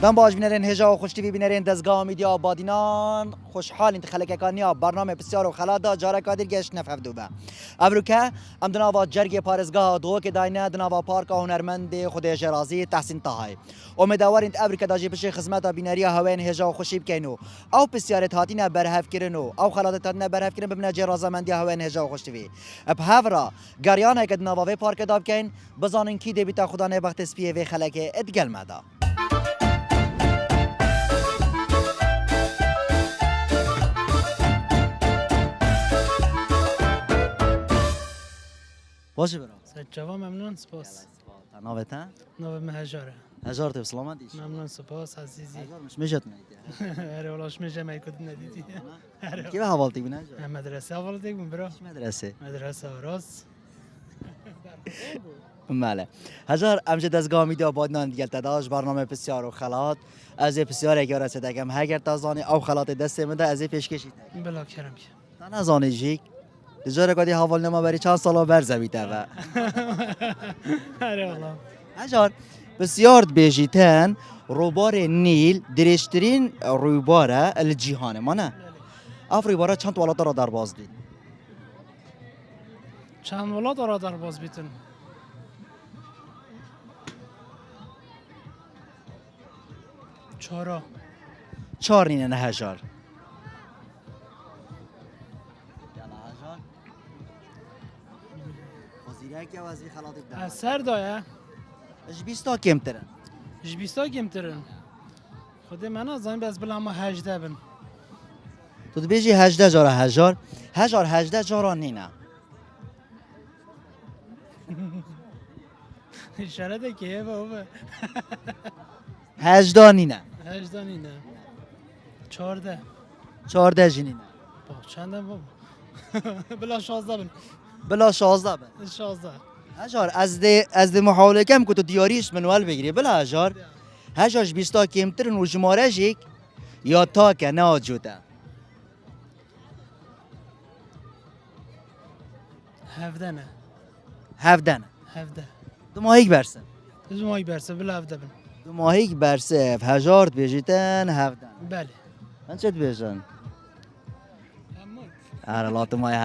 دم باش بینرین هجا و خوشتیوی بینرین دزگاه میدیا بادینان خوشحال انت خلککانیا برنامه بسیار و خلادا جاره کادر گشت نفهمدو به ابروکه ام دناوا جرگ پارزگاه دو که داینه دناوا پارک هنرمند خود جرازی تحسین طهای امیدواریم ابروکه داجی بشه خدمت بینری هوین هجا و خوشی بکنو او بسیارت هاتینه برهف کرنو او خلادت هاتینه برهف کرن ببینه جرازمندی هوین هجا و خوشتیوی اب هفرا گریانه که دناوا پارک داب کن بزانین کی دبیتا خدا نه وقت سپیه و خلک ادگل مدا باشه برام سجوا ممنون سپاس ناوته نوب مهجاره هزار تا سلام دیش ممنون سپاس عزیزی هزار مش میجت میده اره ولاش میجه میکد ندیدی کی به حوالتی بینه مدرسه اول دیگم برا مدرسه راست بله هزار امجد از گامی آبادان دیگه تداش برنامه بسیار و خلات از بسیار اگر رسید اگم هر تازانی او خلات دست مده از پیش کشید بلا کرم که تا نزانی جیک دجار کدی حوال نما بری چند سال بر زمیته و اره والله هزار بسیار بیجیتن روبار نیل درشترین روباره الجیهان ما نه افری بارا چند ولات را در باز دید چند ولاد را در باز بیتن چهارا چهار نینه نه هزار اثر دایه اش 20 تا کمتره جبیستا کمترن خود من از این بس بلا ما 18 بن تو بیجی 18 جارا هزار 18 جارا نینه اشاره که بابا 18 نینه 18 نه 14 14 جنینه با چندم بابا بلا 16 بن بلا 16 به 16 هزار از ده محاوله کم که تو دیاریش منوال بگیری بلا هزار 20 تا کمتر و جماره جیک یا تا که نه جوده 17 نه 17 نه 17 دو ماهیک برسه از مای برسه بلا 17 بن دو ماهیک برسه هزار بیجیتن 17 بله من چت بیجن لات مای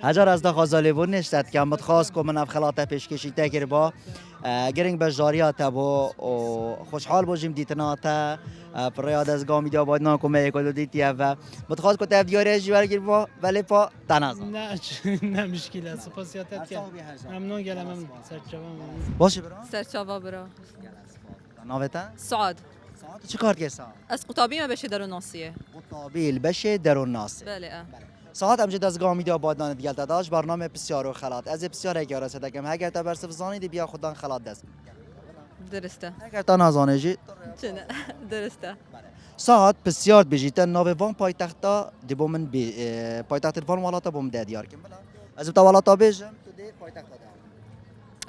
هزار از ده خازالی بود نشتد که امت خواست که من اف خلاطه پیش کشیده گر با گرینگ بجاریات با خوشحال باشیم دیتنا تا پریاد از گامی دیا باید ناکمه کلو دیتی و متخواست که تف دیاری جوار گر با ولی پا تنازم نه مشکل سپاسیاتت که ممنون گلم ممنون سرچاوا ممنون باشه برام سرچاوا برا ناوتا سعاد ساعت چه کار که ساعت از قطابی ما بشه در ناصیه قطابیل بشه درون ناس بله ساعت امجد از گامی دیا بادنان دیگه داداش برنامه بسیار و خلات از بسیار اگر است دکم اگر تا برسه زانی دی بیا خودان خلات دست درسته اگر تا نزانه جی چنه درسته ساعت بسیار بجیتن ناو وان پایتختا دی بومن پایتخت وان والاتا بوم دادیار کم بلا از تا والاتا بیجم تو دی پایتختا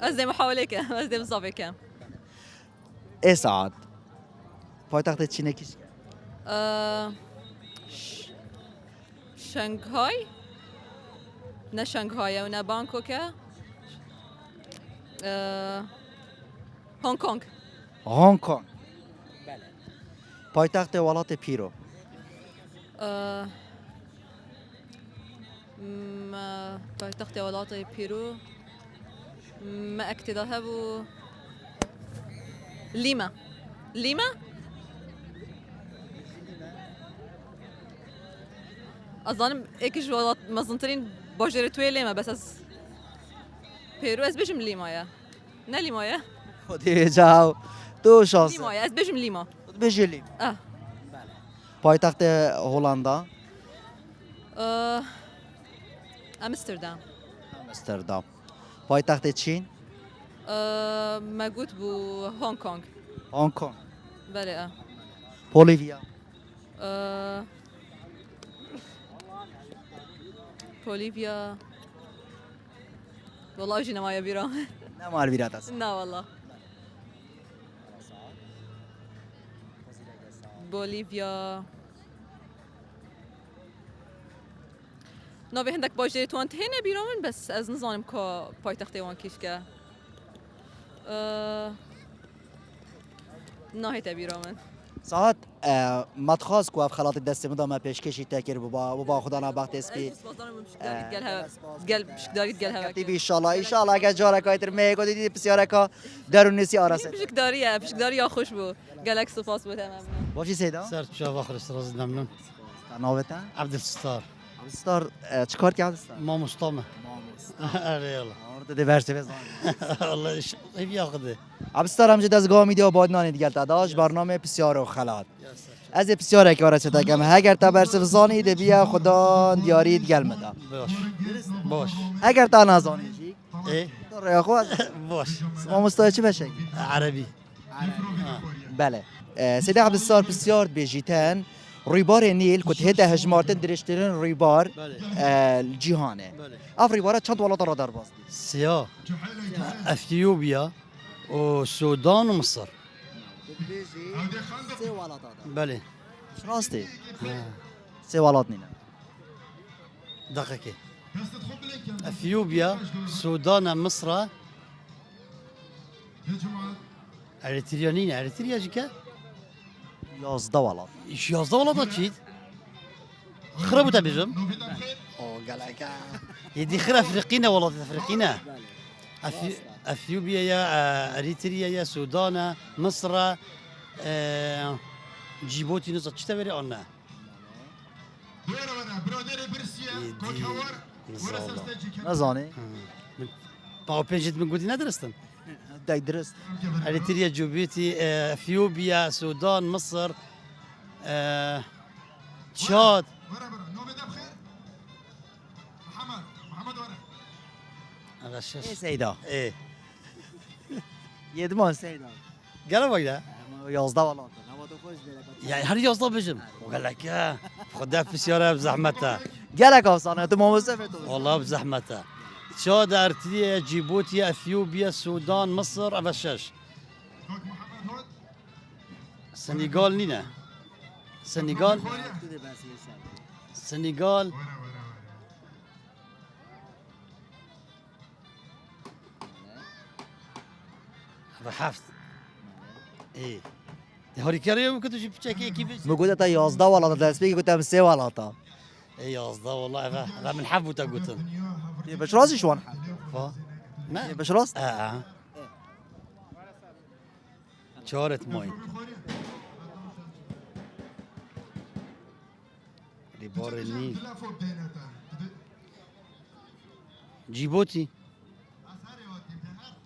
ده از محاوله کم از مصابه کم ای ساعت پایتخت چینه کیش شنگهای نه شنگهای و نه بانکوکه هنگ کنگ هنگ کنگ پایتخت ولات پیرو پایتخت ولات پیرو ما اکتداها بو لیما اظن ايكش ولات مزنترين باجر توي ليما بس از بيرو از بيجم ليمايا نه ليمايا خودی جاو تو شانس ليمايا از بيجم ليما بجلی پایتخت هلندا امستردام امستردام پایتخت چین ما قلت بو هونغ كونغ هنگ کنگ بله بولیویا بوليفيا والله اجينا معايا بيرا نه مال بیرات است لا والله بوليفيا نوی هندک باشه تو انت هنه بیرامن بس از نظانم که پایتخت وان کیش که نهایت بیرامن ساعت متخاص کو اف خلات دست مدام پیشکشی تکر با خدا نبخت اسپی گل پشکداری گل هوا تی ان شاء الله اگه جارا کایتر میگو دیدی بسیار کا درونسی آراسه پشکداری خوش بو گلک سپاس بود تمام باشی سیدا سر شاف آخر استراز نمنون ناوتا عبد الستار ستار چیکار کرد ستار ما مستامه آره یالا orada diverse بزن والله هی بیاخده ابستار هم جد از گام میدی آباد نانی دیگه داداش برنامه بسیار و خلات از بسیار که آراسه تکم اگر تا برس زانی ده بیا خدا دیاری گل مدا باش باش اگر تا نزانی چی ايه تو یا خو باش ما مستای چی بشه عربي بله سیده عبدالستار بسیار بیجیتن ریبار نیل کت هده هجمارتن درشترین ریبار جیهانه بله اف ریبارا چند ولات را در باز سيا اثيوبيا والسودان ومصر سه ولات بله راستی سه ولات نینا دقيقة اثيوبيا السودان مصر اريتريا نينا اريتريا جيكا 11 ولات ايش يازدا ولا تشيد خربوا تبجم او قالك يدي خرا افريقينا والله افريقينا اثيوبيا يا اريتريا يا سودان مصر جيبوتي نص تشتبري انا نزانی باو بيجت من قدي ندرستن دای درست اريتريا جيبوتي اثيوبيا سودان مصر تشاد على الشاشه سیدا ايه یدمان سیدا قالوا وقتها 11 ولات نما تو خوش يعني هل يوصل بجم وقال لك يا خدها في السياره بزحمتها گلک افسانه تو موظف تو والله بزحمتها تشاد ارتريا جيبوتي اثيوبيا السودان مصر ابشاش السنغال نينا السنغال السنغال بحفظ ايه هوريكاريا ممكن تجيب تشيكي كيف مگوده تا 11 ولات دست بگی گفتم 3 ولاتا اي قصده والله هذا من حب وتقوتن باش راسي شوان ما باش راست شارت ماي ريبار النيل جيبوتي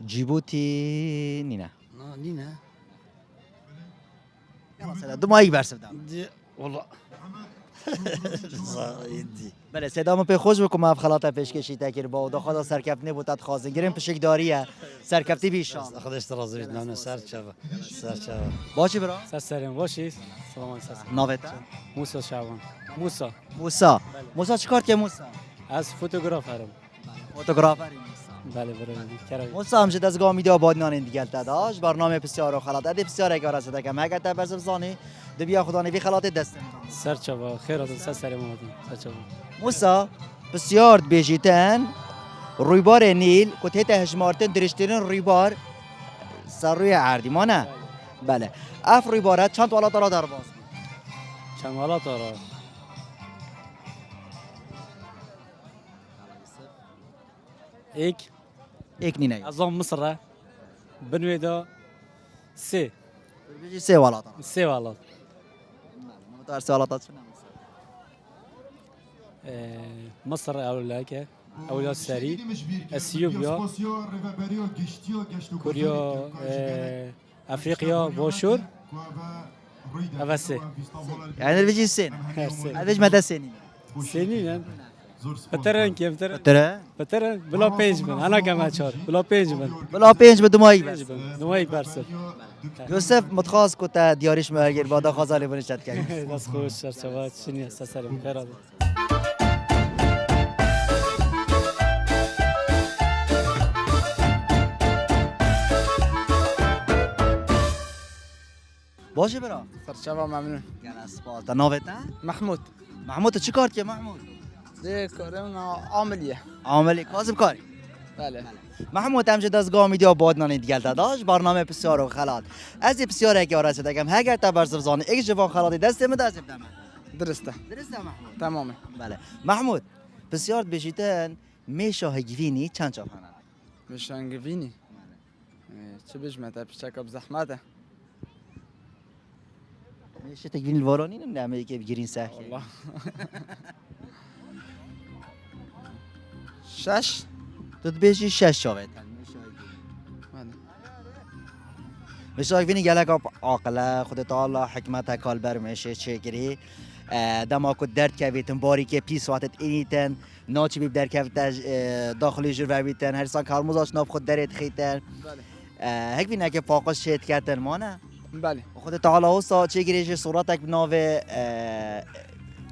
جيبوتي نينا نينا يلا سلام دو مايك برسم دام والله يدي بله صدامو پی خوش بکن ما خلاطه پیشکشی تکر با و خدا سرکفنه بودت خوازن گریم پشکداریه سرکفتی بیشان خداش ترازوی نانه سر شبه سر شبه باشی برا سلام باشید سلام علیکم ناوتا موسی شعبان موسی موسا چیکار که موسا از فوتوگرافرم فوتوگرافر بله برای موسا همشه از گام میدی آباد نان دیگه داداش برنامه بسیار و خلاط ادی بسیار اگه راسته که مگه تا برز زانی دو بیا خدا نوی خلاط دست سرچابا خیرات سلام علیکم سرچابا موسا بسیار بیجیتن رویبار نیل که تهت هجمارتن درشترین رویبار سر روی عردی ما نه بله اف رویبارت چند والا را در باز چند والا داره یک نینه از آن مصر بنویدا سه بيجي سي ولا طرف سه والا متوار سي ولا طرف مصر أولاك أولاد سري اثيوبيا كوريا افريقيا بوشور أفسي يعني بيجي سين هذا بيجي مدى سنين سنين بترن كيف ترى بترن بلا بيج من أنا كمان شار بلا بيج من بلا بينج بدماغي بس نوعي برسل يوسف متخاص كنت دياريش مهاجر بعد خازالي بنشات كان بس خوش شرشوات شنو سلام خير باشه برا سرچابا ممنون يعني اسبالتا نوفيتا محمود محمود چی کار که محمود ده کارم عاملیه عاملی کاسب کاری بله محمود امجد از گامیدیا بادنانی دیگل داداش برنامه بسیار و خلات از بسیار اگه آرزه دگم هگر تا برزبزانه یک جوان خلاتی دست من دست بدم درسته درسته محمود تمامه بله محمود بسیار بجیتن میشه هگوینی چند چافانه مشانگوینی چه بجمته بشکب زحمته میشه تگوین الوارانی نمیدونم که بگیرین سخی والله 6 تو بیشی 6 شاوید میشه هگوینی گلک آب عاقله خود تعالی حکمت کال بر میشه چه گری دما کو درد کویتن باری که پیس وقت اینیتن ناچی بیب در کویت داخلی جور بیتن هر سان کارموزاش ناب خود درت خیتن بله هک بینه که فاقش شد کردن مانه بله خود تعالی اوسا چه گریش صورتک بناوه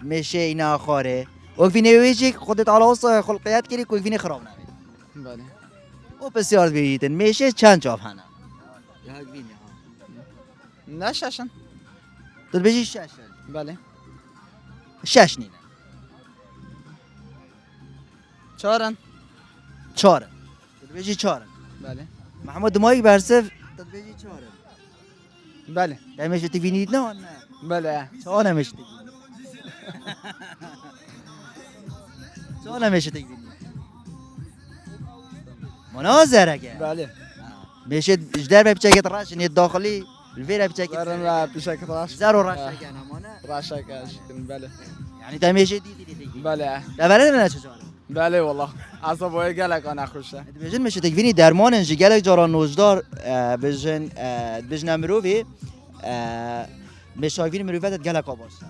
میشه اینا خاره و فینه ویجی خود تعالی اوسا خلقیت کردی که فینه خراب نبید بله و بسیار بیتن میشه چند جاف هنه نششن تو بیشی 6 بله 6 نینه 4 4 تو بیشی 4 بله محمود مایک برسف تو بیشی 4 بله میشه تبینید نه بله چه نمیشه تبینید چه نمیشه تبینید مناظره که بله میشه اجدار به بچه راش نیت داخلی الفيرا بچه دارم را بشکل راش زارو راش کنه مانه راشك بله يعني تمیشه دیدی بله دبره نه چه جوره بله والله عصبوی گلک آن خوشه بجن میشه تکوینی درمان انجی گلک جاران نوزدار بجن بجن مروی مشاوین مرویت گلک آباسته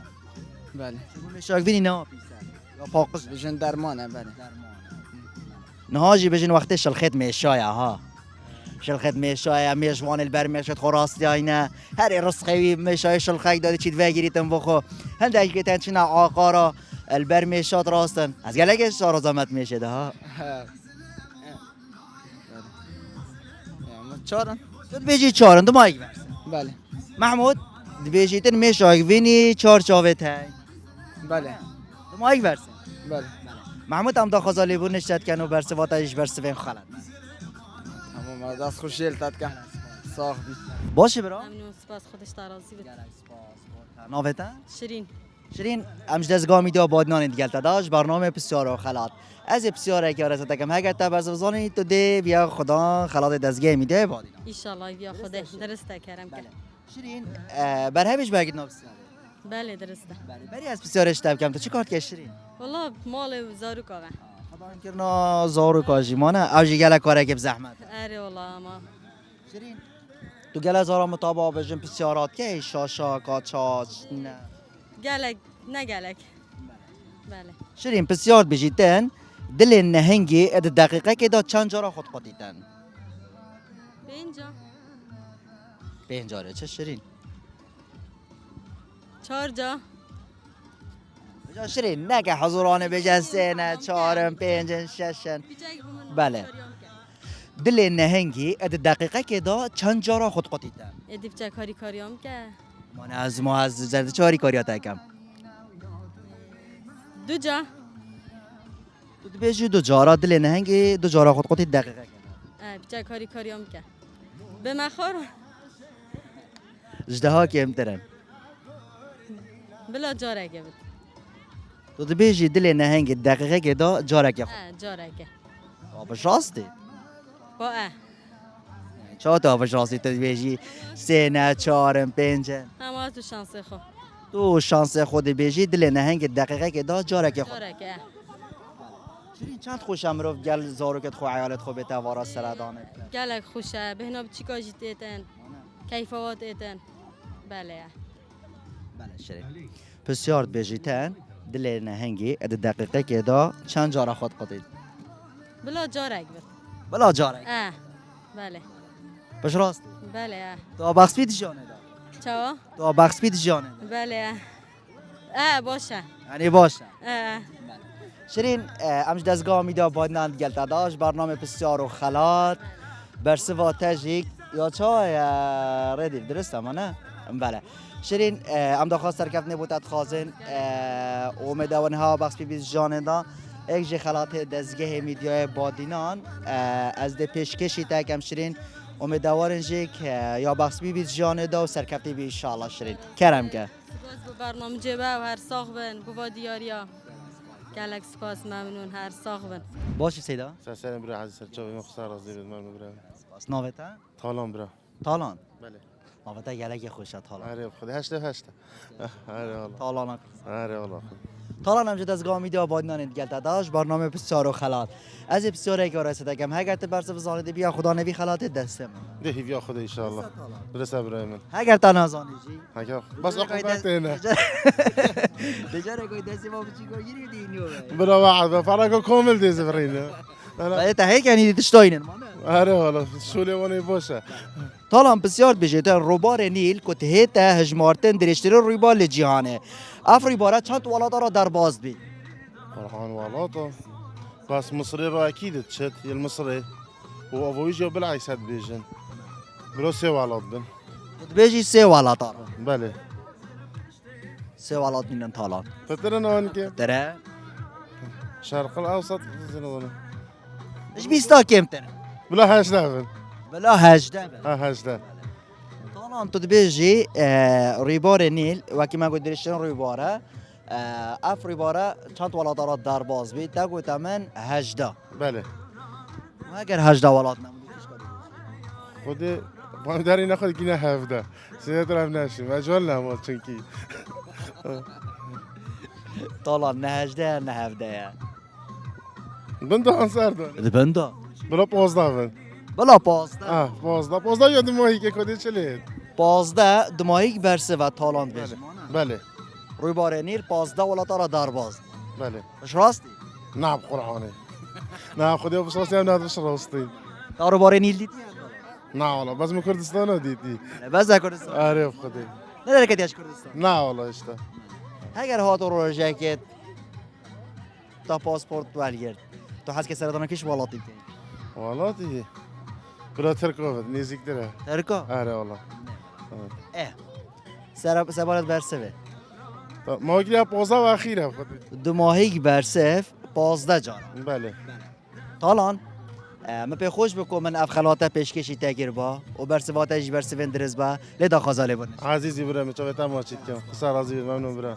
بله مشاوینی نه پیسه یا پاقص بجن درمانه بله نهاجی بجن وقتی شلخت میشایا ها شلخت میشایا میجوان البر میشد خراستی اینا هر رزقی میشای شلخک دادی چید وگیریتن بخو هندی که تنشنا آقارا البر میشاد راستن از گلک شار زمت میشه ده ها چارن تو بیجی چارن دو مایک برسن بله محمود بیجی تن میشای وینی چار چاوت های بله دو مایک برسن بله محمود هم دا خزالی بون نشد کنو برسه واتایش برسه وین خالد تمام دست خوشیل تد کن صاحبی باشه برا ممنون سپاس خودش ترازی بده ناوتا شیرین شیرین امش دزگاه میدیا بادنان دیگل تداش برنامه بسیار و خلات از بسیار اگه آرزه تکم هگر تا برزوزانی تو ده بیا خدا خلات دزگاه میده بادینا ایشالله بیا خوده درسته کرم که شیرین بر همش بگید نفسیاره بله درسته بری از بسیارش تب کم تو چی کار که شیرین والله مال زارو کاغه خدا کرنا زارو کاجی مانه اوجی گله کاره که بزحمت اره والله اما شیرین تو گله زارا مطابق بجن بسیارات که شاشا کاچاچ نه گلک نه گلک بله شیرین بسیار بجیتن دل نهنگی اد دقیقه که دا چند جارا خود قدیدن به اینجا به اینجاره چه شیرین 4 جا بجا شیرین نه که حضورانه بجن سه نه چهارم پنجن ششن بله دل نهنگی اد دقیقه که دا چند جارا خود قدیدن ادیف چه کاریام که ما از زرد چهاری کاریات اکم 2 جا تو بیجی دو جارا دل نهنگی دو جارا خود قدید دقیقه که چه کاریام که به مخور اجده که امترن بلا جاره که بود تو بیجی دل نهنگی دقیقه که دا جارا که خود جاره که آبش راستی با چه تا آبش راستی تو بیجی سه نه چهارم پنجن همه از تو شانس خو تو شانس خود بیجی دل نهنگ دقیقه که دا جاره که خود جاره که شیرین چند خوشم رو گل زارو که خو عیالت خو بیتا وارا سردانه گلک خوشه بهنا چی کاجیت ایتن کیفوات ایتن بله بله شیرین بسیار بیجیتن دل نهنگی اد دقیقه که دا چند جاره خود قدید بلا جاره بود بلا جاره بله بش راست بله تو بخش بید جانه دا چاوا تو بخش بید جانه دا بله باشه یعنی باشه اه شیرین امش دزگاه میدا بادنان گل تداش برنامه بسیار و خلات برسوا تجیک یا چای ردیف درسته ما نه بله شیرین ام دا خواست ترکف نبودت خازن اومده ونها بخش بید جانه دا یک جه خلات دزگه میدیای بادینان از ده پیشکشی تاکم شرین امیدوارن جه که یا بخش بی بیت جانه دا و سرکفتی بی انشاءالله شرین کرم که سپاس به برنامه جبه و هر ساخ بن بوا دیاریا گلک سپاس ممنون هر ساخ بن باشی سیدا سلام برا عزیز سرچاوی مختصر از دیوید من برا سپاس ناوتا تالان برا تالان بله ناوتا گلک خوشه تالان آره خدا هشته آره والله تالان آره والله تالان هم جد از گامی آبادیان دیگه داداش برنامه بسیار و خلات از بسیار که رسیده کم اگر تو برس بزانید بیا خدا نبی خلات دستم ده هیویا خدا ان شاء الله برسه برای من اگر تا نزانی جی اگه بس عقوبت نه بجاره کوئی دستی ما بچی کو گیری دینیو برا واحد فرق كامل دي زفرينا بعد تا هیچ یعنی تشتاینن آره والله شوله ونی باشه طالان بسیار بجیتن روبار نیل که تهیت هجمارتن درشتر رویبال جهانه افری باره چند ولاد را در باز بی فرحان والاطه بس مصري رو اكيد تشت المصري وابويجي بالعكس هاد بيجن بلو سي والاد بن بیجی سه ولاد را بله سه ولاد بینن طالان فترنا هنك دره الشرق الاوسط زين اش بیستا کم تره بلا هاش دافن بلا هجده ها هاش دا طالان تو بیجی رویبار نیل وکی ما گو درشتر رویباره افری باره چند ولاد را در باز بی تا گو تمن هجده بله و اگر هجده ولاد نمودی خودي ما داري ناخذ كينا هافدا سيدات راه ناشي ما جولنا مال چنكي طالان نه هجده نه هفده بنده انصار دون بنده بلا 15 بلا 15 15 یاد ماهی که کدی چلی 15 دماهیک برسه و تالان بیش بله روی بار نیل 15 ولات را در باز بله مش راستی نعم قرآني نعم خدي ابو صوصي انا مش راستي دارو بار نیل دیدی نعم والله بس من كردستان ديتي بس کردستان عارف خدي نه در کدیش کردستان نعم والله اشتا اگر هات رو جاکت تا پاسپورت ولگرد تو حس که سردان کش ولاتی تی والله تي بلا تركوفت نيزك درا ترکا اره والله اه سبارت برسه ما قلت 15 واخيره خدي دماهیک برسه 15 جان بله طالان ما پی خوش بکن من افخلاته پیشکشی تگیر با و برسواته جی برسوین درز با لدا خزاله بونه عزيزي برا متوتا ما چيت كم خسار عزيز ممنون برا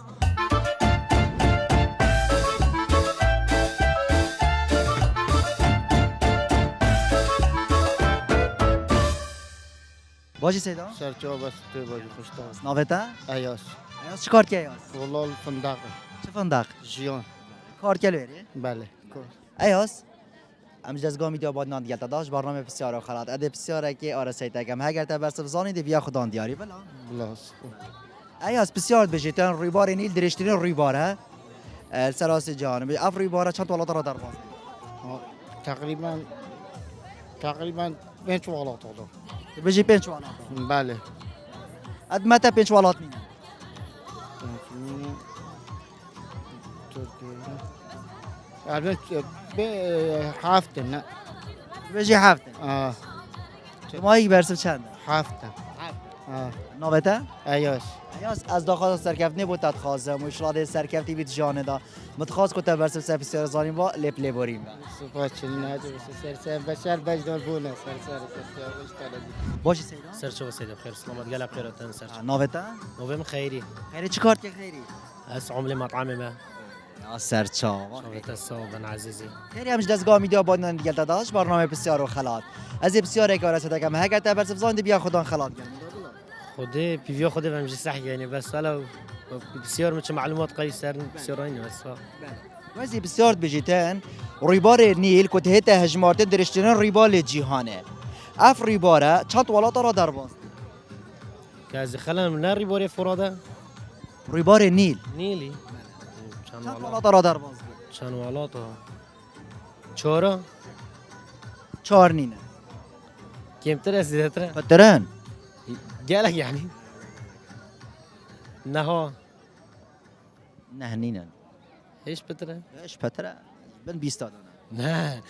باشی سیدا سرچو بس تو باجی خوشتا ناوتا ایاس ایاس چیکار کی ایاس والله الفندق چه فندق جیان کار کلوری بله ایاس امروز از گامی دیا بادنان دیگه داشت برنامه بسیار و خلاط اد بسیاره که آرسایت اگم اگر تا برسه زانید بیا خدان دیاری بلا بلاس ایاس بسیار بجیتن رویبار نیل درشترین رویباره سراس جهان اف رویباره چند ولات را در باز تقریبا 5 ولات دادم بجی 5 ولات بله اد متى 5 ولات مين البته به هفته نه بجی هفته آه ما یک برسه چند هفته آه نوبته ایاس ایاس از داخل سرکفت نبود خازم و اشلاد سرکفتی بیت جانه دا متخاص کتا برسه سر بسیار زانیم با لپ لبوریم سپاس چنین هدو سر بشر بجدار بونه سر باشی سیدا سرچو سيدي بخير سلامات قال بخير تن سرچو نوبته نوفم خيري خیری چی کار که خیری هس عملي مطعمي ما یا سرچا شغلت الصوب انا عزيزي خیری همش دستگاه میدیا بادنان دیگه داداش برنامه بسیار و خلاط از بسیار کار است که هر تا برسه زاند بیا خدان خلاط خدي بيفيو خدي بمشي صح يعني بس هلا بصير مش معلومات قليل صار بصير هيني بس وزی بسیار بجیتن ریبار نیل که تهیت هجمارت درشترین ریبال جهانه اف ریباره چند ولات را در باز كازي خلنا من ريبوري فرادا ریبار نیل نيلي چند كان ولات را در باز كان ولاطه چورا 4 نینه كم ترى سيدترا فترن قالك يعني نها نه نینه ايش بترى ايش فتره بن 20 دادن نه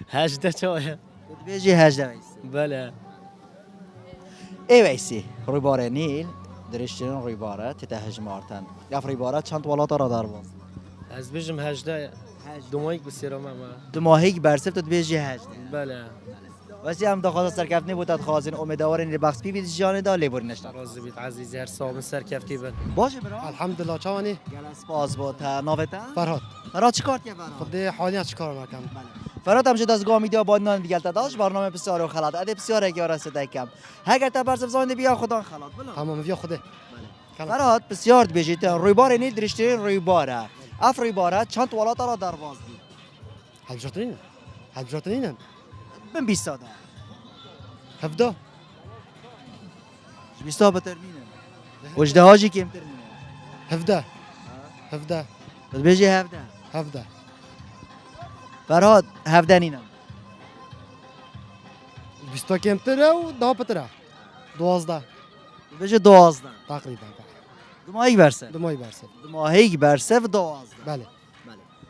هاش ده شويه بیجی هجده ویسی بله ای ویسی ریبار نیل درشترین ریباره تهیت هجمارتن اف ریباره چند ولات را در باز از بجم هجده دومایک بسیار ما دو ماهی برسه تو بیجی هشت بله واسه هم دخواست سرکفت نبودت خازن امیدوارین لی بخش بی جان دا لیبوری نشتا راضی بیت عزیزی هر سام سرکفتی بن باشه برا الحمد لله چاوانی گل اسپاس با تا نوتا فرهاد فراد چیکار که فراد خدای حالی چیکار میکنم فراد هم شد از گامی دیا بادنان دیگه داشت برنامه بسیار و خلات اد بسیار اگه رسیده کم اگر تا برسف زاند بیا خدا خلات بلا تمام بیا خدای فراد بسیار بیجیت روی بار نی درشتین روی باره اف روی باره چند ولات را درواز دی حد جاتنین من 20 دا هفده 20 بترمینه وجده هاجی کم ترمینه هفده بس بیجی هفته فراد هفته نینم بیستا کمتره و ده پتره 12 بیجی 12 تقریبا دو ماهی برسه دو ماهی برسه دو ماهی برسه و 12 بله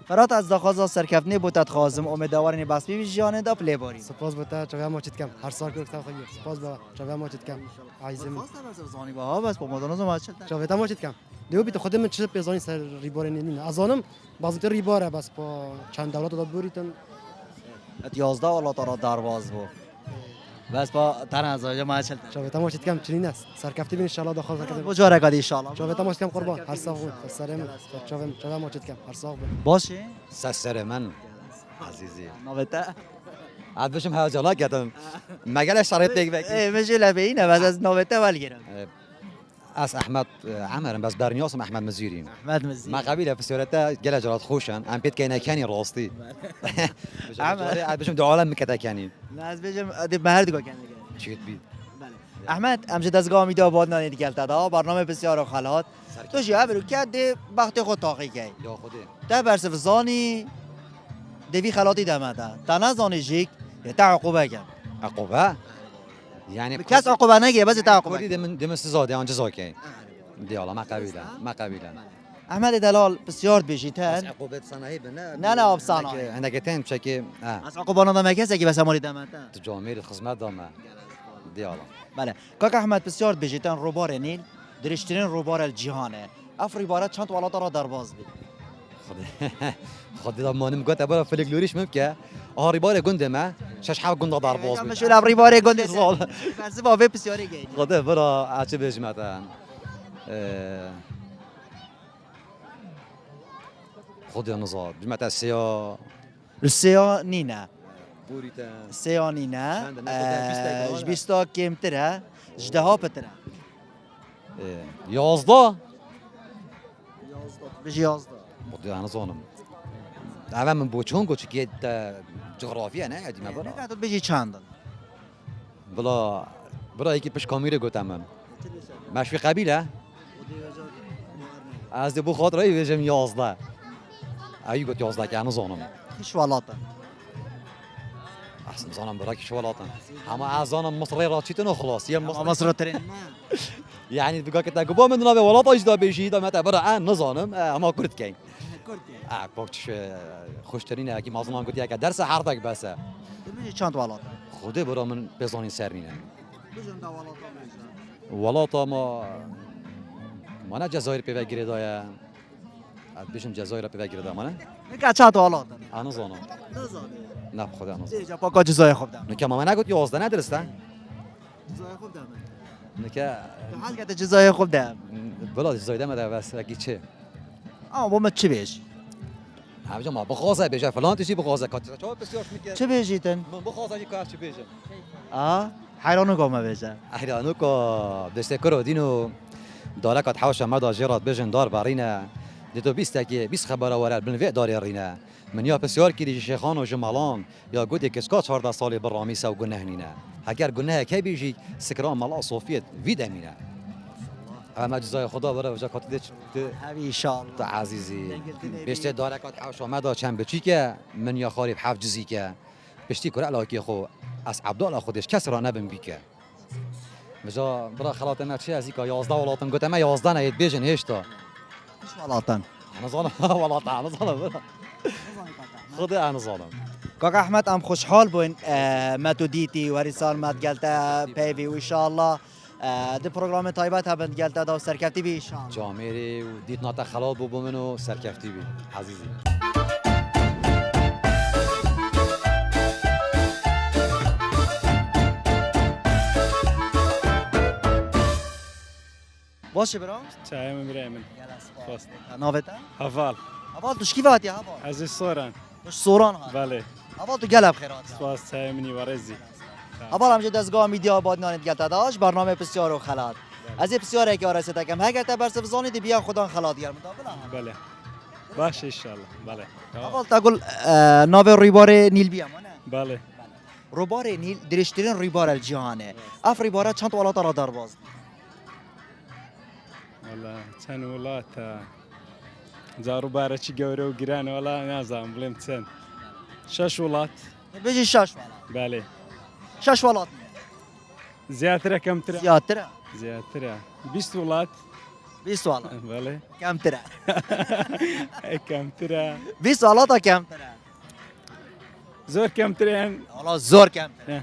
فرات از دخواست سرکفنی بودت خازم امیدوارین بس بی جان دا پلی باری سپاس بتا چاویا ما چیت کم هر سال گفتم خیر سپاس با چاویا ما چیت کم عزیزم زانی با ها بس با مدانوز ما چل چاویا ما چیت کم دیو بیت خودم من چه پیزانی سر ریبار نین ازانم بازم ریباره بس با چند دولت داد بوریتن ات 11 والا تا درواز بو بس با تن از ما چل چاویا ما چیت کم چنین است سرکفتی ان شاء الله داخل سرکفتی بجاره کدی ان شاء الله چاویا ما چیت کم قربان هر سال بود سرم چاویا ما چیت کم هر سال باشه سر من عزیزی نوتا عاد بشم هاجلا کردم مگه شرایط دیگه ای مجه لبینه بس از نوتا ول گیرم از احمد عمرم بس برنیاسم احمد مزیریم احمد مزید ما قبیله بسیارتا گله جرات خوشن ام پیت که نکنی راستی عاد بشم دو عالم مکتا کنی نه از بجم ادی بهر دیگه کنه چیت بید احمد امجد از گامی دا باد نانی دیگه تا برنامه بسیار خلات تو جا برو که دی وقت خود تاقی کی یا خوده تا برسف زانی دوی خلاطی دمده تا نزانی جیک تا عقوبه کن عقوبه یعنی کس عقوبه نگیره بس تا عقوبه کوری دم سزاده آن جزا کی دی الله ما قبیله احمد دلال بسیار بیشتر عقوبت صنایع نه نه آب صنایع عندك تن بشكل از عقوبه نادم کسی که بس اموری دمده تجامير الخدمات دام دی الله بله کاک احمد بسیار بیشتر روبار نیل درشترین روبار الجهانه افری بارات چند ولات را درواز بید خد ما نمقت ابرا فلكلوريش مبكى هاري باري قندمه شش حاب قندا دار باز مش الابری باره گنده سال فرض با به بسیاری گید خد برا عجب جماعه خد يا نزار جماعه سيا روسیا نینه بوريتا سیا نینه چند نه؟ بیستا کمتره جده ها پتره 11 بجی 11 خد انا ظالم اما من بوچون قلت كي جغرافيا انا عادي ما برا نگه تو بجی چند بلا يكي بش كاميرا قلت من مش في قبيله از بو خاطر بيجم 11 اي قلت 11 كان ظالم خش ولاتا احسن ظالم براك شو ولاطن اما ظالم مصري راتشيتن وخلاص يا مصر مصر ترين يعني بقى كتا قبا من نبي ولاطه اجدا بيجي دا متى برا ان نظام اما كرت كاين بوكش خوشترين اكي ما ظنان قلت ياك درس حرتك بس بجی چند ولاتا خدي برا من بيزاني سرنين بجن دا ولاتا ولاطه ما انا جزائر بيفكر دايا بيشم جزائر بيفكر دا مانا نگه چند ولاتا انا ظنان نه خدا انا زی جا پاکا جزای خوب دم نكا ما انا قلت 11 ندرسته جزای خوب دم نكا حال کت جزای خوب دم بلا زايده ما بس اكيد چه اما با ما چی بیش همجا ما بخوازه بيجا فلان تشي بخوازه كات چه بسيار میگه چه بیشیتن من بخوازه چی کار چه بيجا حیرانو گامه بیشه احيانو كا دستكرو دينو داركات حوشه مدا جرات بيجن دار بارينا ديتو بيستكي بيس خبره ورا بالنفع دار رينا من یا بسیار کی شیخان و جمالان یا گوتی که اسکا 14 سالی برامی سو گناه نینه اگر گناه کی بیجی سکران ملا صوفیت وید امینه اما جزای خدا برای وجا کاتیده هبی انشاءالله عزیزی بیشتر داره کات حوش آمده چند بچی که من یا خاریب حف جزی که بیشتر کره علاقی خو از عبدالله خودش کس را نبین بی که وجا برای خلاط ما چی از اینکه 11 ولاتن گفتم ما 11 نهید بیجن هشتا ولاتن انا ظالم ولات انا ظالم خدا انا ظالم کاک احمد ام خوشحال بوین ما تو دیتی و رسال مات گلتا پیوی و انشاءالله ده پروگرام تایبت هبند گلتا دا و سرکفتی بی انشاءالله جامعه و دیت ناتا خلال بو منو سرکفتی بی عزیزی باشه برام چای میبریم خواست ناوتا حوال اول تو شکیوات یا هوا از سوران تو سوران ها بله اول تو گلب خیرات سپاس چای منی ورزی اول همجا دستگاه میدیا بادنان گلت داشت برنامه بسیار و خلات از این بسیار که آرسته تکم اگر تا برس فزانی دی بیا خدا خلات گرم بله باشه انشالله بله اول تقول ناو ریبار نیل بیا بله ریبار نیل درشترین ریبار الجهانه اف ریباره چند ولات را در باز والله چند ولات جارو باره چی گوره و گرانه والله نازم بلیم چند 6 ولات بيجي شاش ولا بله شاش ولات زیاتره کم تره زيادة زیاتره 20 ولات 20 ولا بله كم ترى کم تره 20 ولات كم ترى زور کم تره والله زور كم ترى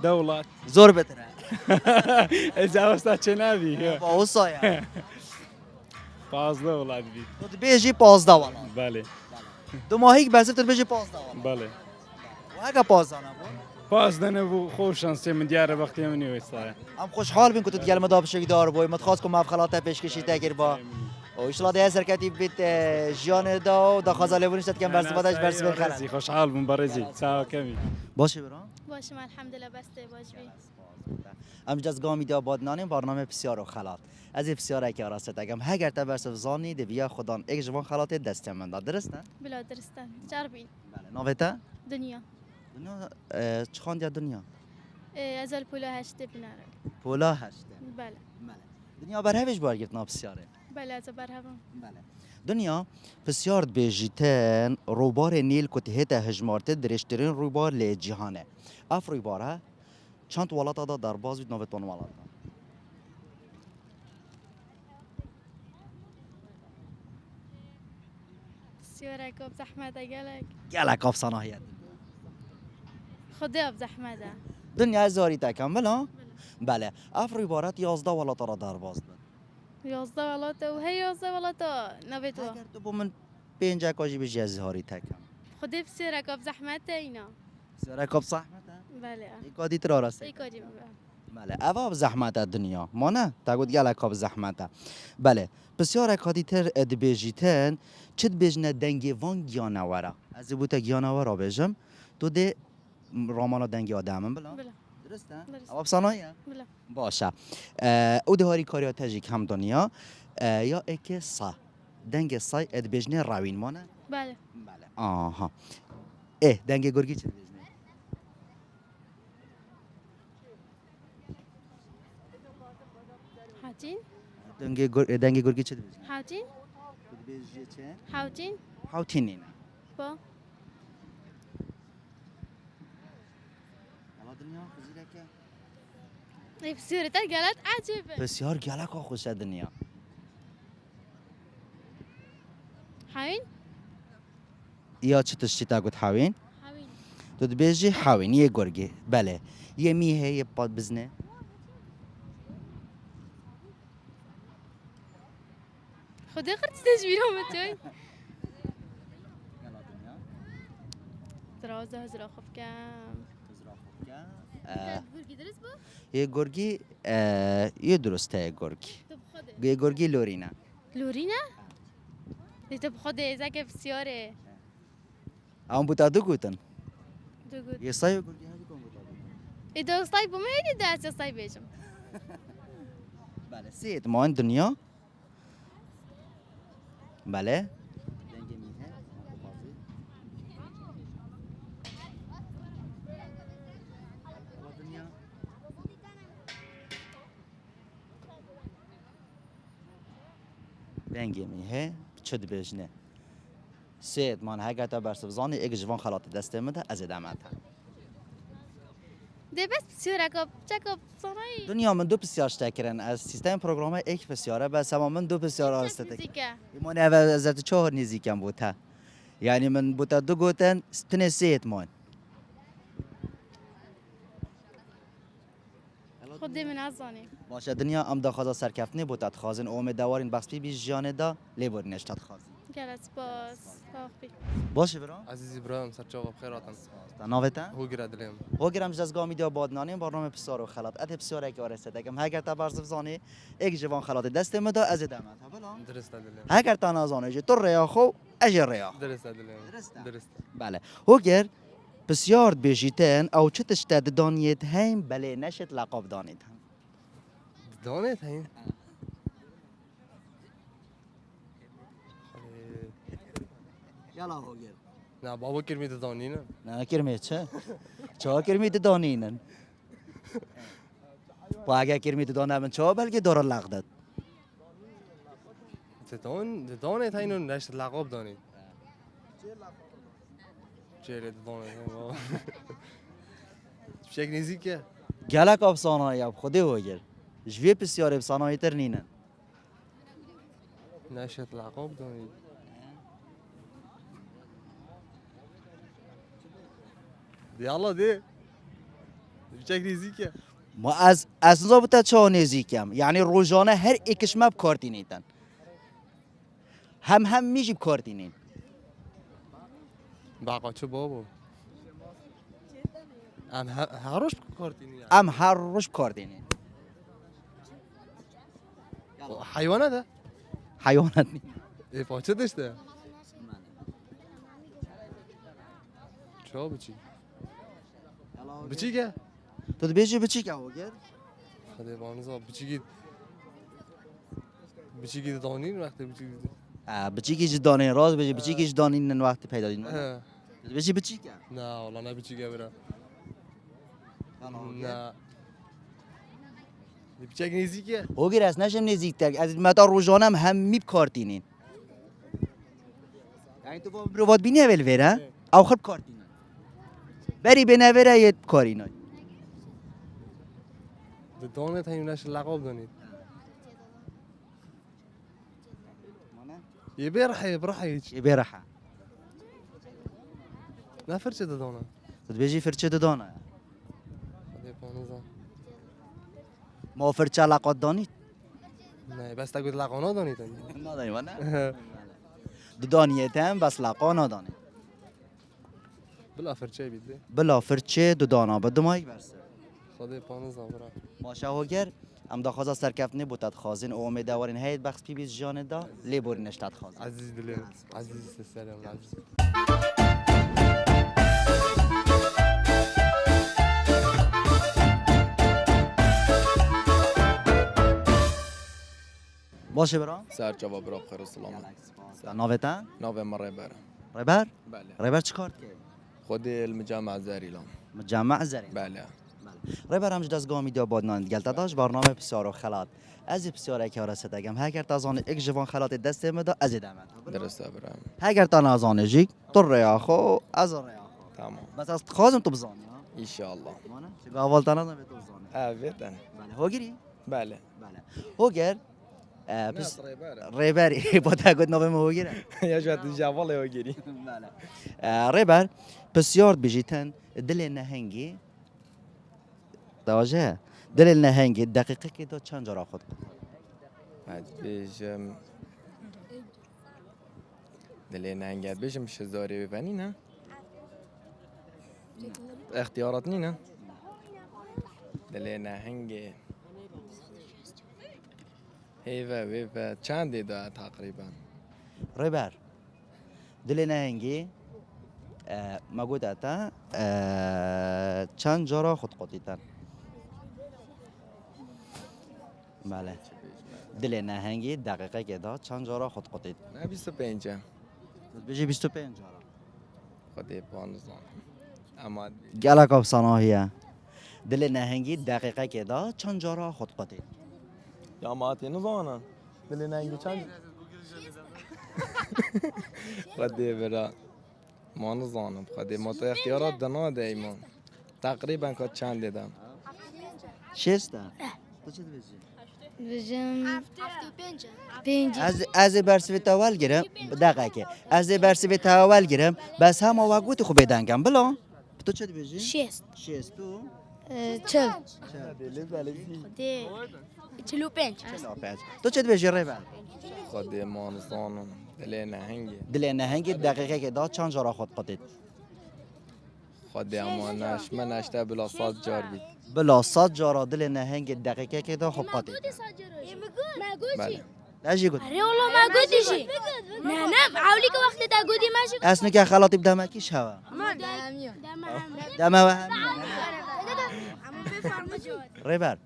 دولات زور بترى اذا وسط چنابی باوسا يا 15 ولات بی تو بيجي 15 ولا بله دو ماهيك بس تو بيجي 15 ولا بله وهكا 15 انا 15 نبو خوش شانسی من دیاره وقتی منی ویسای ام خوشحال بين كنت تقال مداب شي دار بوي متخاصكم مع خلاطه پیشکشی تاگر با و ان شاء الله ده سرکتی بیت جان دا و دا خازاله ونشت کم برس بدش برس بخیر خوشحال بون برزی ساو کمی باشه برام باشم الحمدلله بسته باشی ام جز گامی دی آبادنانه برنامه بسیار و خلاط از بسیار که آراسته تگم هگر تا برس زانی دی بیا خدا یک جوان خلاط دست من داد درست نه بلا درستن جربین بله نوتا دنیا دنیا چخان یا دنیا ازل پولا هشته بناره پولا هشته بله دنیا بر هیچ بار گرفت بسیاره بله از برهوام بله دنیا بسیار بیجیتن روبار نیل کتیهت هجمارت درشترین روبار لی جهانه اف روباره چند ولات دا در باز بید نوت ولات بسیار اکاب زحمت گلک گلک آف صناحیت خدا زحمت دنیا هزاری تکمل ها بله اف روبارت 11 ولات را در باز داد 11 ولاتا و هی 11 ولاتا نویتو اگر تو با من 5 کاجی به جزهاری تکم خدا بسیار اکاب زحمت اینا بسیار اکاب صحمت بله ایکادی تر راسته ای کاجی میبرم بله اواب زحمت دنیا ما نه تاگود گل اکاب زحمت بله بسیار اکادی تر ادبیجیتن چت بجنه دنگی وان گیانوارا از بوتا گیانوارا بجم تو ده رامانا دنگی آدمم بلا درسته اواب صنایه بله باشه او دهاری کاریا تجیک هم دنیا یا اک سا دنگ سای ادبیجنه راوین مانه بله بله آها دنگ گرگی چه بجنه حاجین دنگ گرگی چه بجنه حاجین بجنه چه حاجین حاوتینی نه با حالا دنیا خزیده که ای بسیار تا گلت عجیبه بسیار گلک ها خوشه دنیا حاوین یا چه تشتی تا گود حاوین حاوین تو بیجی حاوین یه گرگی بله یه میه یه پاد بزنه خدا خرد تجویرم توی درازه هزرا خوب کم گرگی درست با؟ یه گرگی یه درسته یه گرگی یه گرگی لورینه لورینه؟ دیتا بخوده ایزا که بسیاره اون بوتا دو گوتن دو گود یه سایه گرگی همی کن بوتا دو ای دوستای بومه ایدی دست سای بیشم بله سید ما این دنیا بله دنگی میه چه بجنه سید من هگه تا برسبزانی یک جوان خلاط دسته مده از ادامت ده بس بسیار اکاب چکاب صنایی دنیا من دو بسیار شتکرن از سیستم پروگرام یک بسیاره بس اما من دو بسیار آسته موسیقی ایمان اول از 4 نزدیکم بوده یعنی من بوده دو گوتن تنه سید من خودی من ازانی باشه دنیا ام دا خدا سرکفتنی بوده خازن اوم دوارین بخش بی جان دا لیبر نشتاد خازن کلت سپاس باقی باشه برام عزیزی برام سرچاوا بخیراتن ناوتا هو گردلیم هو گرم جزگاه میدیا بادنانی برنامه بسیار و خلات ات بسیار که آرسته دکم هگر تا برز زانی یک جوان خلات دست مدا از دمت بلا درست دلیم هگر تا نازانه جه تو ریا خو اجر ریا درست دلیم درست بله هو گر بسیار بیجیتن او چه تشتد دانیت هم بله نشد لقب دانید هم دانت هین یلا هو گر نه بابا کرمی دانی نه نه کرمی چه کرمی دانینن با اگر کرمی دانه من چه بلکه دور لغدت دانت هین و نشت لقب دانی چهره دانت هین شک نیزی که گلک آب سانایی اب خوده هو گر جوی بسیار اب سانایی تر نینن نشت لقب دانی یالا ده شک نیزی که ما از اساسا بتا چه نزیکم یعنی روزانه هر اکش مب کارتی نیتن هم میجی کارتی نین باقا چه بابا ام هر روز کارتینی ام هر روز کارتی نین حیوانه ده حیوانات نین ای پاچه داشته چه بچی بچی که تو بیجی بچی که هو گر خدا بانزا بچی که دانین وقتی بچی بچی که جدانین راز بیجی بچی که جدانین وقت پیدا دین بیجی بچی که نه والله نه بچی که برا نه بچی که نیزی که هو گر از نشم نزیکتر از متا روزانه هم میب کارتی نین یعنی تو برو واد بینی اول وره او خب کارتی نین بری به نوره یه کاری نای دانت هیم نش لقب دانید یه برحه هیچ یه برحه نه فرچه دانه تو بیجی فرچه دانه خدا بانزا ما فرچه علاقات دانید نه بس تا گفت لقانا دانید نداری و نه دانیت هم بس لقا ندانید بلا فرچه بیده بلا فرچه دانا به دمایی برسه خدا بانزا برا ماشه هوگر ام دا خوازا سرکفتنی بودت خازین او امیدوارین هید بخش پی بیز جان دا لیبورین اشتاد خازین عزیز دلم عزیز سلام عزیز باشه برام سر جواب برا بخیر السلام ناوتا نوه مره بره ریبر بله ریبر چیکار کرد خود المجامع زریلان مجمع زری بله ریبر همش دستگاه میدیا بادنان گلتا داش برنامه بسیار و خلات از بسیار که رسید اگم هر تازان یک جوان خلات دست مدا از دامن درسته برم هر تا نازانه جی تو ریا خو از ریا خو تمام بس از خازم تو بزانی ان شاء الله مانا چه اول تا نازم تو بزانی ابدا بله هوگیری بله بله هوگر بس ریبری با تاگود نوم هوگیره یا جات جوال یوگیری بله ریبر بسیار بیجیتن دل نهنگی توجه دل نهنگی دقیقه که دو چند جرا خود بیشم دلی ننگه بیشم شزاری ببینی نه اختیارات نی نه دلی نهنگه هیوه چند دیده تقریبا ریبر دل نهنگی ما گوده چند جرا خود قطیتن بله دل نهنگی دقیقه که دا چند جارا خود قطید نه 25 بجی 25 جارا خودی 15 اما گلک آب سناهیه دل نهنگی دقیقه که دا چند جارا خود قطید یا ماتی نزانن دل نهنگی چند خودی برا ما نزانم خودی ما تو اختیارات دنا ایمان تقریبا که چند دیدم شسته تو چه بجی بجم پنج از برسوی تاول گیرم دقیقه از برسوی تاول گیرم بس هم آواگوتی خوب دنگم بلا تو چه بجی شست تو چل تو چه بجی ریبر خودی ما نزانم دلی نهنگی دل نهنگ دقیقه که داد چند جارا خود قطید خود امانش من اشته بلا 100 جار بید بلا 100 جارا دل نهنگ دقیقه که داد خود قطید بله نجی گفت آره والله ما گوتیشی نه نه عولی که وقتی تا گوتی ماشی اسنو که خلاطی بدمکی شوا دمه و هم ریبر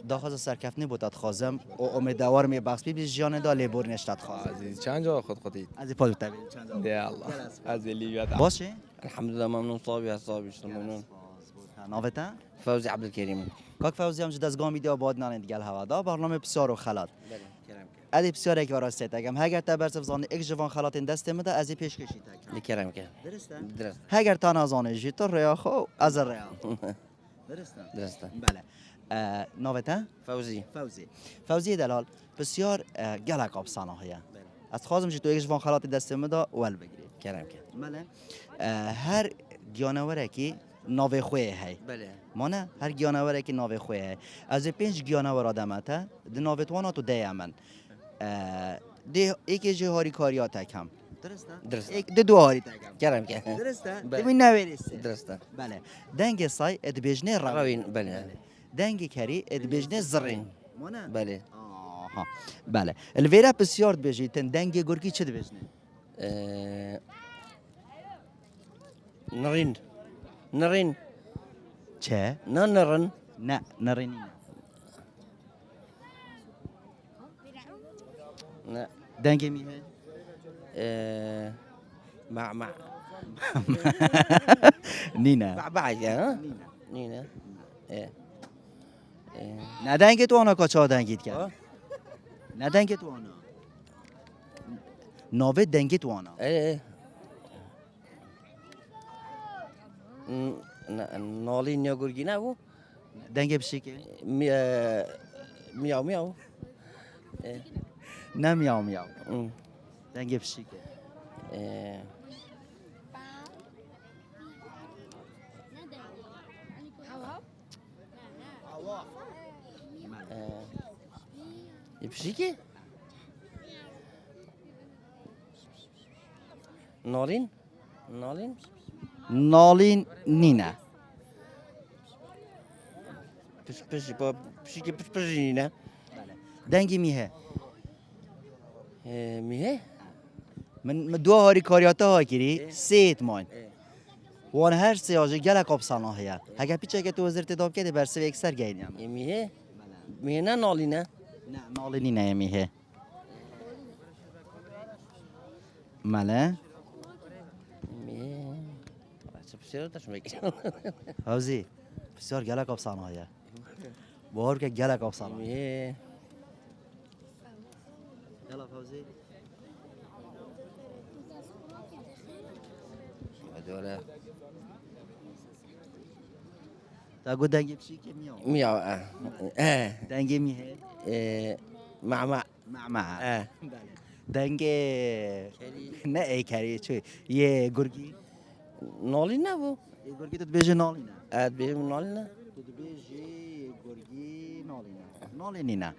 داخل سرکفنی بود خازم و امیدوار می بخش بی جان دا لیبور نشتاد خواهد عزیز چند جا خود خودید از این پادو تبین چند جا یا الله از لیبیا باشه الحمدلله ممنون صابي يا صابي ممنون ناوتا فوزي عبد الكريم کاک فوزی هم جد از گامی دیا باد نان دیگل هوا دا برنامه بسیار و خلات ادی بسیار یک وارسته تگم هگر تا برسف زان یک جوان خلات این دست مده از این پیش کشی تگم لكرم كان درسته درست هگر تا نازانه جی تو ریا خو از ریا درسته درست بله ناوتا فوزي فوزی دلال بسیار گلک آبسانه هیا از خواستم جی تو یک جوان خلات دست مده ول بگیری كرم كان بله هر گیانوره کی ناوی خوی هی بله مانه هر گیانوره کی ناوی خوی هی از 5 گیانور آدمته د ناوی توانه تو دیامن دی یکی جه هاری کاریات کم درسته درست یک دو هاری تکم كرم كان درسته بله. دمی نویریسته درست بله دنگ سای اد بجنه روین روين بله دنگ کری اد بجنه زرین مانه بله آها بله الویرا بسیار بجیتن دنگ گرگی چه بجنه نرين نرين چه نرن نه نرینی لا دنگ میه مع نینا بعد ها نينا ايه نه دنگ تو آنا کچا دنگید کرد نه دنگ تو آنا ناوه دنگ تو آنا ايه نالين يا جورجينا هو دنگ بشی که مياو مياو نه میاو میاو دنگ بشی که يبشيكي نالين نالين نالین نینا بشيكي بشينا دنگی میه ميه من دو هاری کاریاتا ها گیری سیت مان وان هر سیاجه گلک آب سانا هیا اگه پیچه که تو وزرت داب کده برسه به اکسر گینیم ميه ميه نه نالينه نه نالینی نه میه ماله ميه بسيار تشمك هاوزی بسیار گلک آب سانا هیا بار که گلک آب سانا ميه یلا فوزی هذول تا گو دنگی بشی که میاو مياو دنگی میه مع مع دنگ نه ای کری چه یه گرگی نالينه بو یه گرگی تو بیجه نالینه اد بهم نالينه تو بیجه گرگی نالینه نالینی نه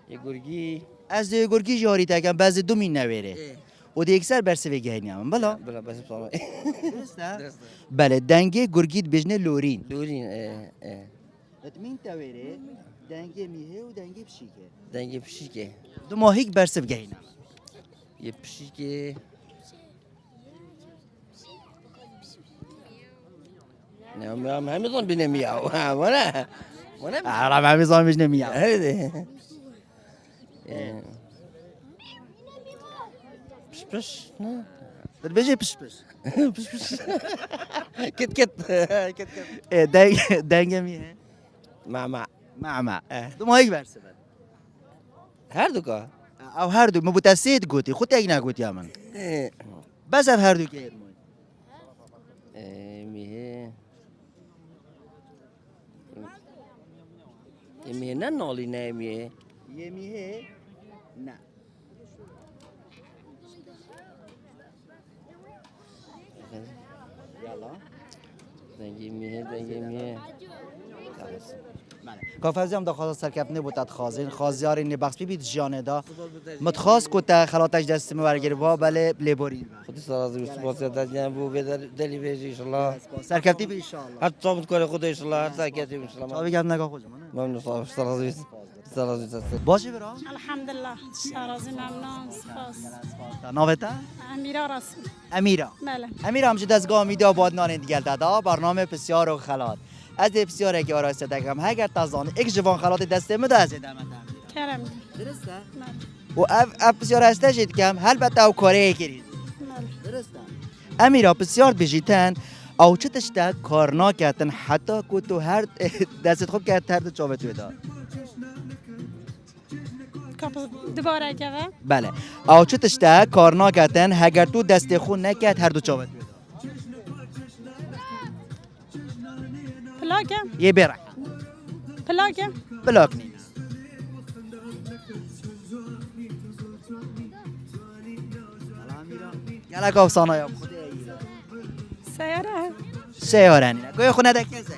يا جورجي از دیگه گرگی جاری تکم بعض دو می نویره و دیگه اکثر برسه بگهینی هم بلا بلا بس بصراحه درسته بله دنگ گرگیت بجنه لورین دورين اتمین تویره دنگ میه و دنگ بشیکه دنجي بشيكي دو ماهیک برسه بگهینم يبشيكي نعم هم يظن بنا مياو وانا عرب همی زامی بجنه میه هذا بش بش در بیجه پش پش بش بش كت كت كت كت دنگ میه مع مع دو ماهیک برسه بر هردوكا او هر دو مبتسید گوتی خود یک نگوتی همون بس اف هر دو که ميه ميه نالي ناميه یه میه نه يلا دنجي ميه خلاص کافزی هم دخواست سرکف نبودت خازین خازیاری نبخش بید جانه دا متخواست کتا خلاتش دست مورگیر با بله لیبوری خودی سرازی سپاس دادن بو به دلی بیشی انشالله سرکفتی به انشالله هر صابت کار خود انشالله هر سرکتی انشالله تا بگم نگاه خود ممنون صاحب سرازی باشه برا الحمدلله شارازی ممنون سپاس ناوتا امیرا رسول امیرا بله امیر همچه دستگاه میده آبادنان دیگل دادا برنامه بسیار و خلات از بسیار که آراسته دکم اگر تازان یک جوان خلات دسته مده از دمت کرم درسته بله و اف بسیار هسته شد کم البته او کاره کرید بله درسته امیرا بسیار بجیتن او چه تشته کار نکردن حتی که تو هر دستت خوب کرد هر دو چاوت ویدا دوباره که بله او چه تشته کار نکردن اگر تو دست خون نکرد هر دو چاوت ویدا پلاکم یه برع پلاکم بلاک نینا گلک افسانه یا سیاره سیاره نینا گوی خونه دکه زی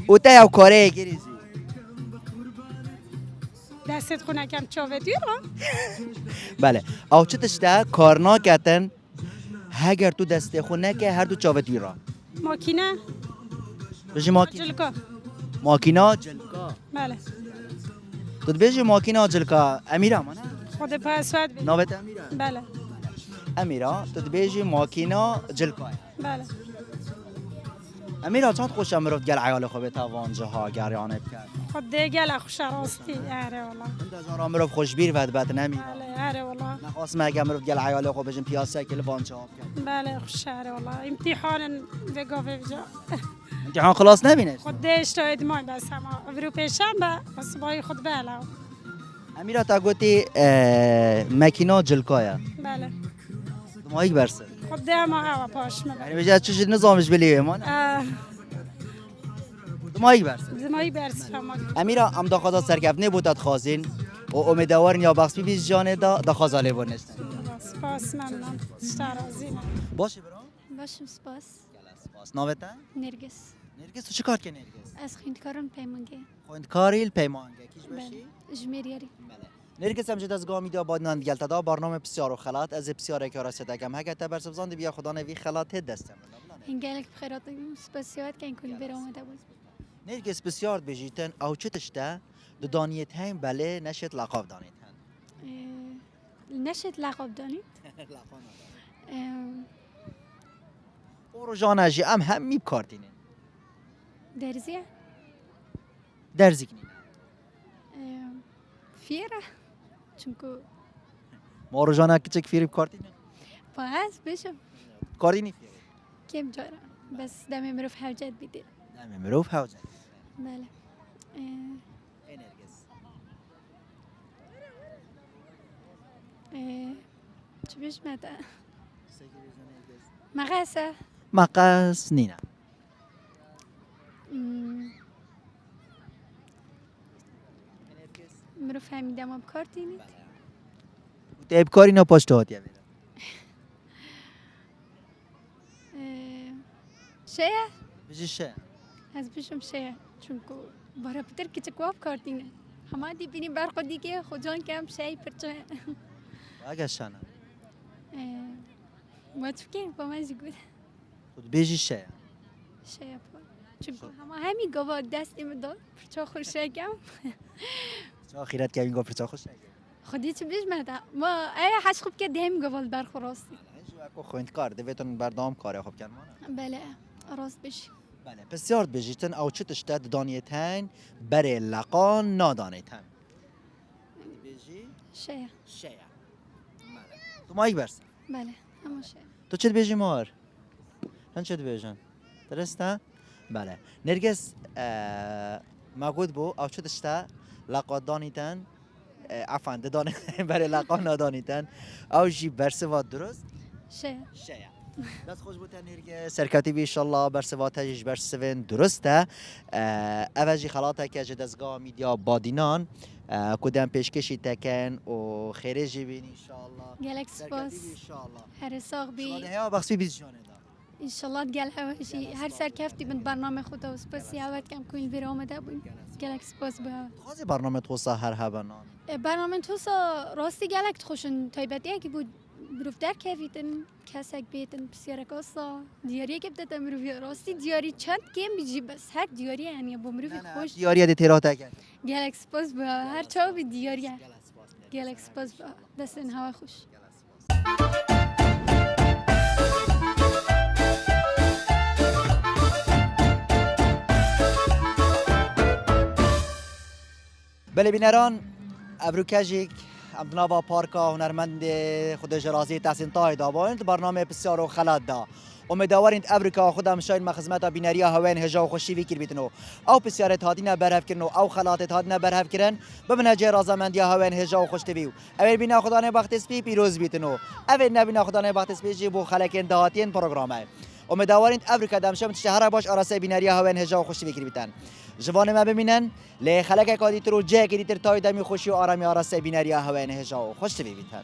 او تا یو کاره گریزی دستت خونه کم چاوه دیر بله او چه تشته کار نکردن اگر تو دست خون نکرد هر دو چاوت ویرا ماکینه بجی ماکینا جلکا ماکینا جلکا بله تو بجی ماکینا جلکا امیرا مانا خود پاسورد بید نوبت امیرا بله امیرا تو بجی ماکینا جلکا بله امیرا چند خوشم مرد گل عیال خوبه تا وانجه ها گریانه بکرد خود دیگه خوش راستی اره والا انت از آن را مرد خوشبیر ود بد نمی بله اره والا نخواست مگه مرد گل عیال خوب بجن پیاسه کل وانجه ها بکرد بله خوش اره والا امتحان بگاوه بجا امتحان خلاص نبینه خود دیش تا ادمای بس همه برو پیشم با بس بای خود بله امیرا تا گوتی ماکینا جلکایا بله مایک برسه خود ده ما هوا پاش مبر یعنی بجد چش نظامش بلیه ما مایک برسه زمایی برس فهمک امیرا ام دا خدا سرکفنه بودت خازین و امیدوارن یا بخش بیز جانه دا خازاله ورنشتن سپاس ممنون شارازی باشه برام باشم سپاس سپاس ناوتا نرگس نرگس تو چی کار کنی نرگس از خویندکاران پیمانگه خوندکاری پیمانگه کیش باشی جمیریاری نرگس هم جد از گامی دا بادنان دیگل تا برنامه بسیار و خلات از بسیار که راسته دکم هگه تا برسبزان دی بیا خدا نوی خلات دستم هنگالک بخیرات سپاسیات که این کل بر آمده بود نرگس بسیار بجیتن او چه تشته دو دانیت هم بله نشد لقاب دانیت هم نشد لقب دانید او رو جانجی هم میب کارتینه درزیه درزی کنین فیره چونکو ما رو جانا کچک فیریب کارتینه باز بشم کارتینی فیره کم جارا بس دم مروف حوجت بیده نمی مروف حوزه بله ای نرگس چه بیش مده مقاسه مقاس نینا مروف همیدم هم کارتینید تیب کاری نا پشت هاتیه بیره شیه بجی شه از بشم شیه چونکو بارا پتر که چکواب کارتینه همه دی بینی بر خودی که خودجان کم شی پرچه اگه شانا ما چکه با من جگود خود بجی شه شیه پا چونکو همه گواه دست ایمه داد پرچه خوشه کم چه آخیرت که این گفت چه خوش خودی چه بیش مده ما ای حش خوب که دیم گوال بر خوراستی اکو خویند کار دویتون بردام کاره خوب کن مانا بله راست بشی بله بسیار بجیتن او چه تشتد دانیتن بره لقان نادانیتن بجی شیه شیه تو مایک برسن بله همون شیه تو چه بیجی مار؟ من چه بیجن؟ درسته؟ بله نرگس ما گود بو او چه تشته لقا دانیتن عفوا دانیتن برای لقا نادانیتن او جی برسه واد درست؟ شیه شیه دست خوش بودن نرگس سرکتی بی انشالله برسه واد تجیش برسه وین درسته اوجی خلاته که جدزگاه میدیا بادینان کدام پیشکشی تکن و خیره جیبین انشالله گلک سپاس هر ساق بی ها بخشی بیز جانه دا انشالله گل هواشی هر سر کفتی بند برنامه خدا و سپاسی هوت کم کنی بیر آمده بود گلک سپاس با خوازی برنامه توسا هر هبنان برنامه تو سا راستی گلک خوشن تایبتی که بود بروف در کهویتن کسک بیتن بسیار کاسا دیاری که بدت مروفی راستی دیاری چند کم بیجی بس هک دیاری یعنی با مروفی خوش دیاری دی تیرات اگر گلک سپاس با هر چاو بی دیاری گلک سپاس با دستن هوا خوش بله بینران ابروکاجیک امدناوا پارکا هنرمند خود جرازی تحسین طاهی داباند برنامه بسیار و خلات دا امیدوارید ابروکا خودم شاید ما خدمت بینری هوین هجا و خوشی ویکر بیتنو او بسیار تادینا برهف کرنو او خلات تادینا برهف کرن ببنا جرازمندی هوین هجا و خوش تبیو اول بینا خدا نه وقت اسپی پیروز بیتنو اول نبینا خدا نه وقت اسپی جیبو خلکین دهاتین پروگرامه امیدوارید ابروکا دمشم شهر باش آراسه بینری هوین هجا و خوشی ویکر بیتن جوان ما ببینن لی خلک کادی ترو جه کدی تر تای دمی خوشی و آرامی آراسته بینری هوین هجا و خوش تبی بیتن